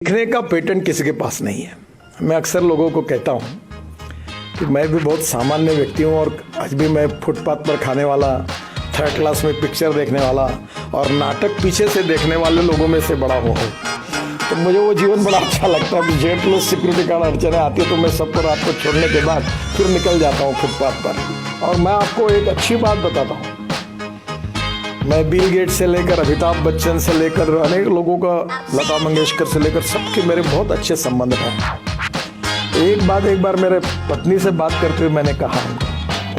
सीखने का पेटेंट किसी के पास नहीं है। मैं अक्सर लोगों को कहता हूँ कि मैं भी बहुत सामान्य व्यक्ति हूँ और आज भी मैं फुटपाथ पर खाने वाला, थर्ड क्लास में पिक्चर देखने वाला और नाटक पीछे से देखने वाले लोगों में से बड़ा हुआ हूँ। तो मुझे वो जीवन बड़ा अच्छा लगता है। जेट प्लस सिक्योरिटी गार्ड अड़चने आती है तो मैं सबको रात को छोड़ने के बाद फिर निकल जाता हूँ फुटपाथ पर। और मैं आपको एक अच्छी बात बताता हूँ, मैं बिल गेट से लेकर अमिताभ बच्चन से लेकर अनेक लोगों का, लता मंगेशकर से लेकर सबके मेरे बहुत अच्छे संबंध हैं। एक बार मेरे पत्नी से बात करते हुए मैंने कहा,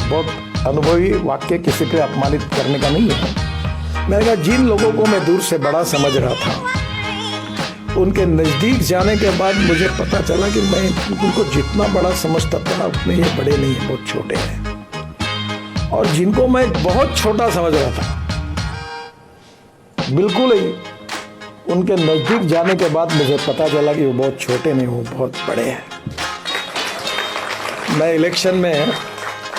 बहुत अनुभवी वाक्य, किसी के अपमानित करने का नहीं है। मैंने कहा जिन लोगों को मैं दूर से बड़ा समझ रहा था, उनके नज़दीक जाने के बाद मुझे पता चला कि मैं उनको जितना बड़ा समझता था उतने ये बड़े नहीं हैं, बहुत छोटे हैं। और जिनको मैं बहुत छोटा समझ रहा था, बिल्कुल ही, उनके नज़दीक जाने के बाद मुझे पता चला कि वो बहुत छोटे नहीं, वो बहुत बड़े हैं। मैं इलेक्शन में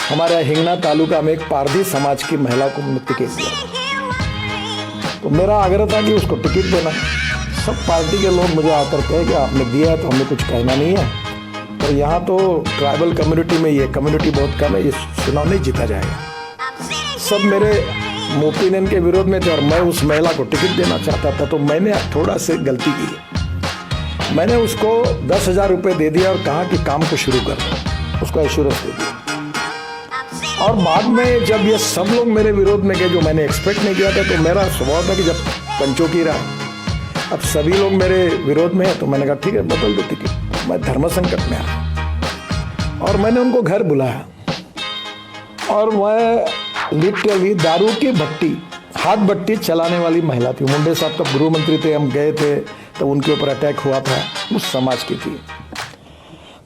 हमारे हिंगना तालुका में एक पारधी समाज की महिला को टिकट दिया, तो मेरा आग्रह था कि उसको टिकट देना। सब पार्टी के लोग मुझे आकर कहे कि आपने दिया है तो हमें कुछ कहना नहीं है, और यहाँ तो ट्राइबल कम्युनिटी में ये कम्युनिटी बहुत कम है, ये चुनाव नहीं जीता जाएगा। सब मेरे ओपिनियन के विरोध में थे और मैं उस महिला को टिकट देना चाहता था। तो मैंने थोड़ा सी गलती की, मैंने उसको 10,000 रुपये दे दिया और कहा कि काम को शुरू कर दो, उसको एश्योरेंस दे दिया। और बाद में जब ये सब लोग मेरे विरोध में गए, जो मैंने एक्सपेक्ट नहीं किया था, तो मेरा स्वभाव था कि जब पंचों की राय, अब सभी लोग मेरे विरोध में हैं, तो मैंने कहा ठीक है बदल दो टिकट। मैं धर्म संकट में आया और मैंने उनको घर बुलाया और मैं लिटरली दारू की भट्टी, हाथ भट्टी चलाने वाली महिला थी। मुंडे साहब का गृह मंत्री थे, हम गए थे तो उनके ऊपर अटैक हुआ था, उस समाज की थी।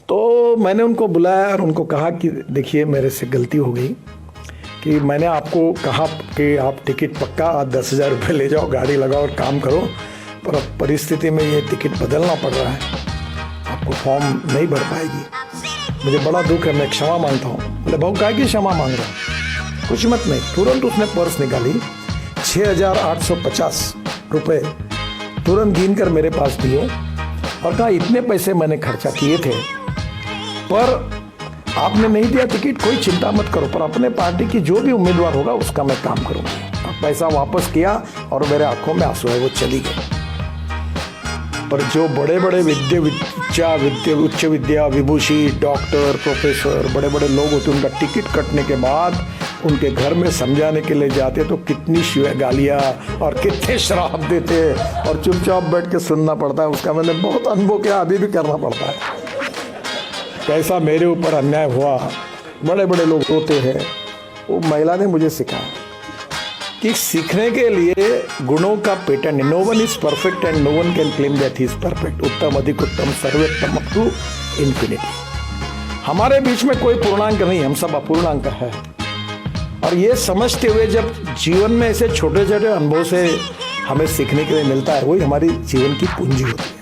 तो मैंने उनको बुलाया और उनको कहा कि देखिए मेरे से गलती हो गई कि मैंने आपको कहा कि आप टिकट पक्का 10,000 रुपये ले जाओ, गाड़ी लगाओ और काम करो, पर अब परिस्थिति में ये टिकट बदलना पड़ रहा है, आपको फॉर्म नहीं भर पाएगी, मुझे बड़ा दुख है, मैं क्षमा मांगता हूँ। बोले भाऊ काहे की क्षमा मांग रहा हूँ, कुछ मत नहीं। तुरंत उसने पर्स निकाली, 6,850 रुपये तुरंत गिन कर मेरे पास दिए और कहा इतने पैसे मैंने खर्चा किए थे, पर आपने नहीं दिया टिकट, कोई चिंता मत करो, पर अपने पार्टी की जो भी उम्मीदवार होगा उसका मैं काम करूँगी। अब पैसा वापस किया और मेरे आंखों में आंसू है, वो चली गई। पर जो बड़े बड़े उच्च विद्या विभूषी, डॉक्टर, प्रोफेसर, बड़े बड़े लोग होते, उनका टिकट कटने के बाद उनके घर में समझाने के लिए जाते तो कितनी गालियाँ और कितने श्राप देते और चुपचाप बैठ के सुनना पड़ता है। उसका मैंने बहुत अनुभव किया, अभी भी करना पड़ता है। कैसा मेरे ऊपर अन्याय हुआ, बड़े बड़े लोग होते हैं। वो महिला ने मुझे सिखाया कि सीखने के लिए गुणों का patent, no one is perfect and no one can claim that he is perfect. उत्तम, अधिक उत्तम, सर्वोत्तम, अप टू इन्फिनिटी। हमारे बीच में कोई पूर्णांक नहीं, हम सब अपूर्णांक है। और ये समझते हुए जब जीवन में ऐसे छोटे छोटे अनुभव से हमें सीखने के लिए मिलता है, वही हमारी जीवन की पूंजी होती है।